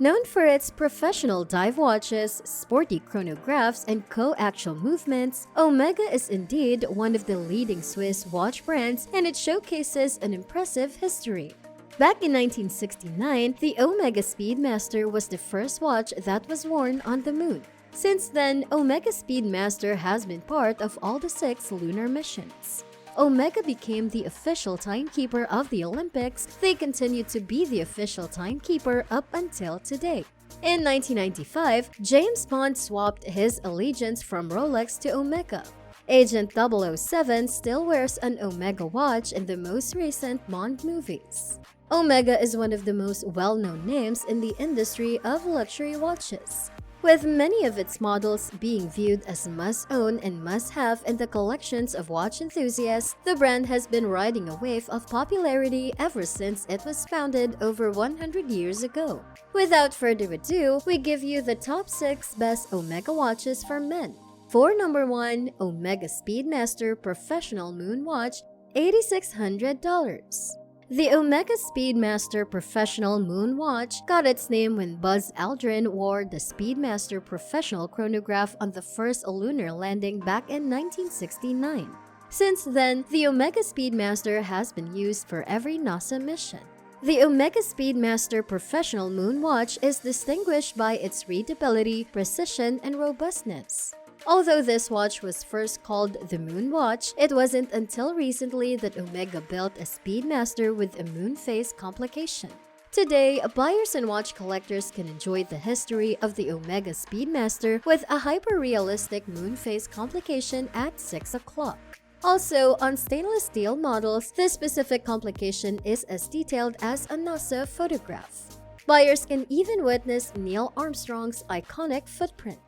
Known for its professional dive watches, sporty chronographs, and co-axial movements, Omega is indeed one of the leading Swiss watch brands, and it showcases an impressive history. Back in 1969, the Omega Speedmaster was the first watch that was worn on the moon. Since then, Omega Speedmaster has been part of all the 6 lunar missions. Omega became the official timekeeper of the Olympics. They continue to be the official timekeeper up until today. In 1995, James Bond swapped his allegiance from Rolex to Omega. Agent 007 still wears an Omega watch in the most recent Bond movies. Omega is one of the most well-known names in the industry of luxury watches, with many of its models being viewed as must-own and must-have in the collections of watch enthusiasts. The brand has been riding a wave of popularity ever since it was founded over 100 years ago. Without further ado, we give you the top 6 best Omega watches for men. For number 1, Omega Speedmaster Professional Moonwatch, $8,600. The Omega Speedmaster Professional Moonwatch got its name when Buzz Aldrin wore the Speedmaster Professional chronograph on the first lunar landing back in 1969. Since then, the Omega Speedmaster has been used for every NASA mission. The Omega Speedmaster Professional Moonwatch is distinguished by its readability, precision, and robustness. Although this watch was first called the MOONWATCH, it wasn't until recently that Omega built a Speedmaster with a moon phase complication. Today, buyers and watch collectors can enjoy the history of the Omega Speedmaster with a hyper-realistic moon phase complication at 6 o'clock. Also, on stainless steel models, this specific complication is as detailed as a NASA photograph. Buyers can even witness Neil Armstrong's iconic footprint.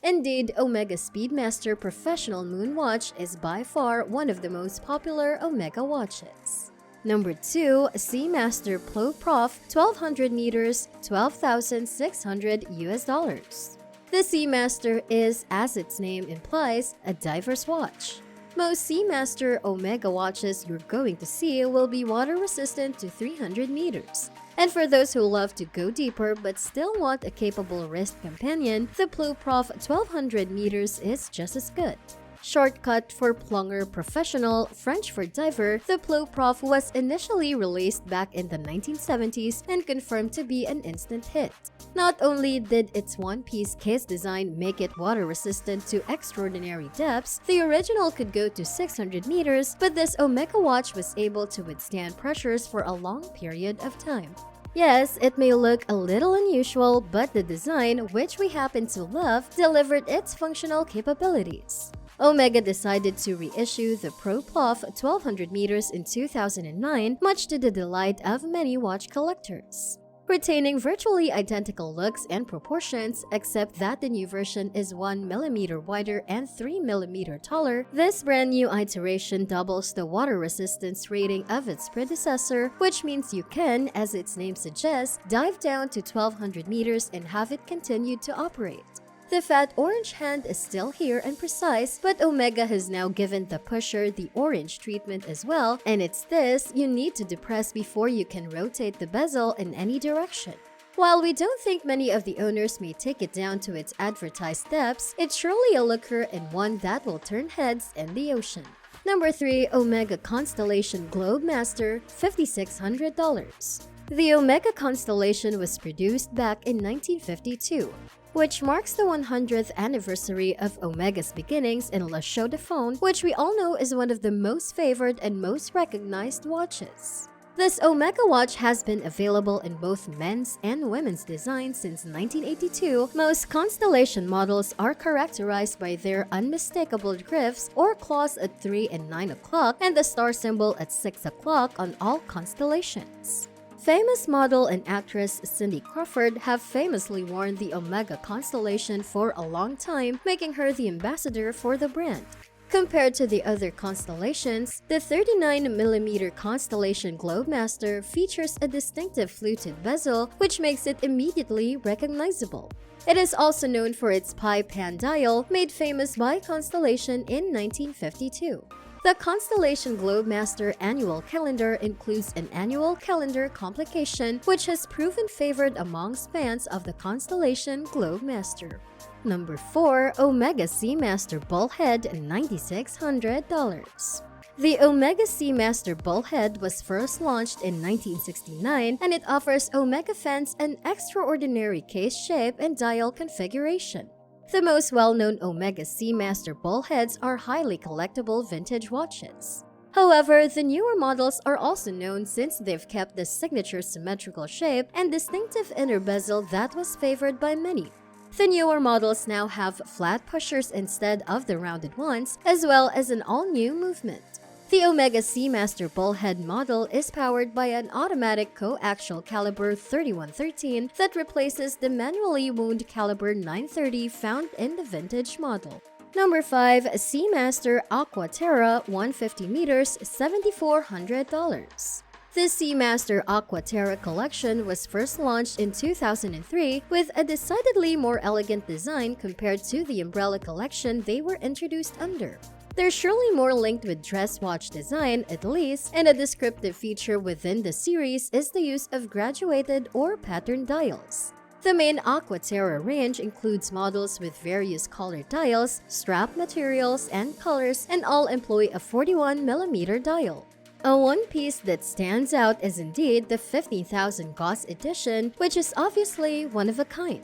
Indeed, Omega Speedmaster Professional Moonwatch is by far one of the most popular Omega watches. Number 2, Seamaster PLOPROF 1200 meters, $12,600. The Seamaster is, as its name implies, a diver's watch. Most Seamaster Omega watches you're going to see will be water resistant to 300 meters. And for those who love to go deeper but still want a capable wrist companion, the PLOPROF 1200 meters is just as good. Shortcut for plunger professional, French for diver, the PLOPROF was initially released back in the 1970s and confirmed to be an instant hit. Not only did its one-piece case design make it water-resistant to extraordinary depths, the original could go to 600 meters, but this Omega watch was able to withstand pressures for a long period of time. Yes, it may look a little unusual, but the design, which we happen to love, delivered its functional capabilities. Omega decided to reissue the PLOPROF 1200 meters in 2009, much to the delight of many watch collectors. Retaining virtually identical looks and proportions, except that the new version is 1 mm wider and 3 mm taller, this brand new iteration doubles the water resistance rating of its predecessor, which means you can, as its name suggests, dive down to 1200 meters and have it continue to operate. The fat orange hand is still here and precise, but Omega has now given the pusher the orange treatment as well, and it's this you need to depress before you can rotate the bezel in any direction. While we don't think many of the owners may take it down to its advertised depths, it's surely a looker and one that will turn heads in the ocean. Number 3, Omega Constellation GLOBEMASTER, $5,600. The Omega Constellation was produced back in 1952. Which marks the 100th anniversary of Omega's beginnings in La Chaux de Fonds, which we all know is one of the most favored and most recognized watches. This Omega watch has been available in both men's and women's designs since 1982. Most Constellation models are characterized by their unmistakable glyphs or claws at 3 and 9 o'clock and the star symbol at 6 o'clock on all constellations. Famous model and actress Cindy Crawford have famously worn the Omega Constellation for a long time, making her the ambassador for the brand. Compared to the other constellations, the 39mm Constellation GLOBEMASTER features a distinctive fluted bezel, which makes it immediately recognizable. It is also known for its pie pan dial, made famous by Constellation in 1952. The Constellation GLOBEMASTER annual calendar includes an annual calendar complication which has proven favored amongst fans of the Constellation GLOBEMASTER. Number 4. Omega Seamaster Bullhead $9,600. The Omega Seamaster Bullhead was first launched in 1969 and it offers Omega fans an extraordinary case shape and dial configuration. The most well-known Omega Seamaster Bullheads are highly collectible vintage watches. However, the newer models are also known since they've kept the signature symmetrical shape and distinctive inner bezel that was favored by many. The newer models now have flat pushers instead of the rounded ones, as well as an all-new movement. The Omega Seamaster Bullhead model is powered by an automatic co-axial caliber 3113 that replaces the manually wound caliber 930 found in the vintage model. Number 5. Seamaster AQUA TERRA 150 meters $7,400. The Seamaster AQUA TERRA collection was first launched in 2003 with a decidedly more elegant design compared to the umbrella collection they were introduced under. They're surely more linked with dress watch design, at least, and a descriptive feature within the series is the use of graduated or patterned dials. The main AQUA TERRA range includes models with various colored dials, strap materials, and colors, and all employ a 41mm dial. A one piece that stands out is indeed the 15,000 Gauss edition, which is obviously one of a kind.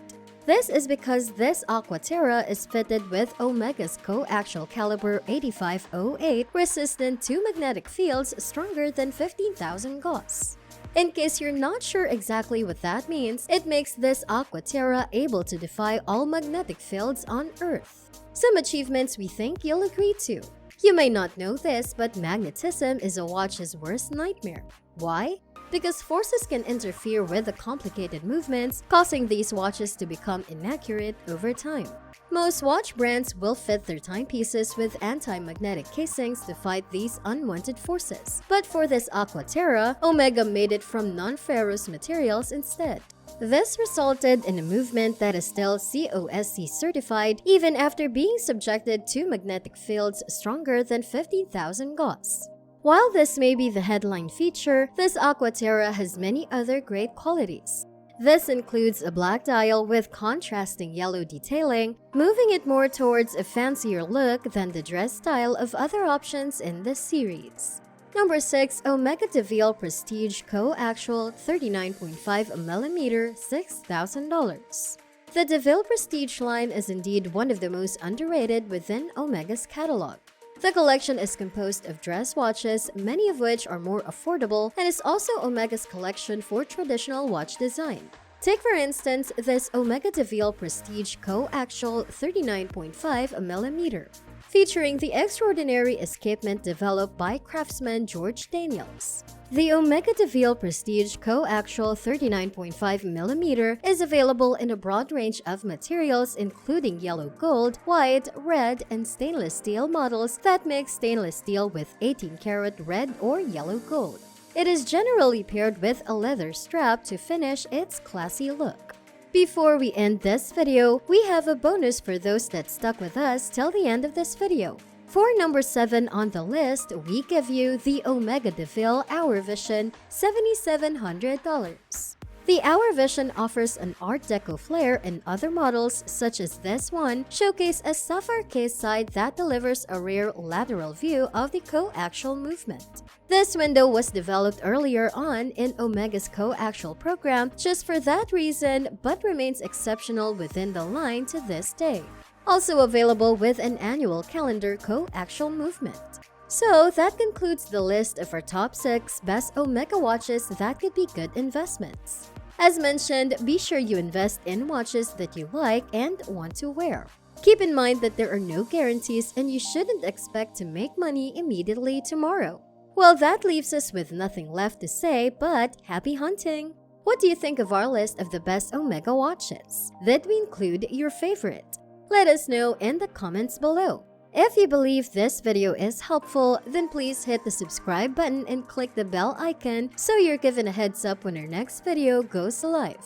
This is because this AQUA TERRA is fitted with Omega's co-axial caliber 8508 resistant to magnetic fields stronger than 15,000 Gauss. In case you're not sure exactly what that means, it makes this AQUA TERRA able to defy all magnetic fields on Earth. Some achievements we think you'll agree to. You may not know this, but magnetism is a watch's worst nightmare. Why? Because forces can interfere with the complicated movements, causing these watches to become inaccurate over time. Most watch brands will fit their timepieces with anti-magnetic casings to fight these unwanted forces. But for this AQUA TERRA, Omega made it from non-ferrous materials instead. This resulted in a movement that is still COSC certified even after being subjected to magnetic fields stronger than 15,000 Gauss. While this may be the headline feature, this AQUA TERRA has many other great qualities. This includes a black dial with contrasting yellow detailing, moving it more towards a fancier look than the dress style of other options in this series. Number 6. Omega VILLE Prestige Co-Axial 39.5mm $6,000. The DeVille Prestige line is indeed one of the most underrated within Omega's catalog. The collection is composed of dress watches, many of which are more affordable, and is also Omega's collection for traditional watch design. Take for instance this Omega DeVille Prestige Co-Axial 39.5mm, featuring the extraordinary escapement developed by craftsman George Daniels. The Omega DeVille Prestige Co-Axial 39.5mm is available in a broad range of materials including yellow gold, white, red, and stainless steel models that mix stainless steel with 18-karat red or yellow gold. It is generally paired with a leather strap to finish its classy look. Before we end this video, we have a bonus for those that stuck with us till the end of this video. For number 7 on the list, we give you the Omega DeVille Hour Vision $7,700. The Hour Vision offers an Art Deco flair, and other models, such as this one, showcase a sapphire case side that delivers a rare lateral view of the co-axial movement. This window was developed earlier on in Omega's co-axial program just for that reason, but remains exceptional within the line to this day. Also available with an annual calendar co-axial movement. So that concludes the list of our top 6 best Omega watches that could be good investments. As mentioned, be sure you invest in watches that you like and want to wear. Keep in mind that there are no guarantees and you shouldn't expect to make money immediately tomorrow. Well, that leaves us with nothing left to say but happy hunting! What do you think of our list of the best Omega watches? Did we include your favorite? Let us know in the comments below. If you believe this video is helpful, then please hit the subscribe button and click the bell icon so you're given a heads up when our next video goes live.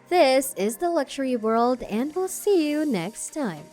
This is The Luxury World and we'll see you next time.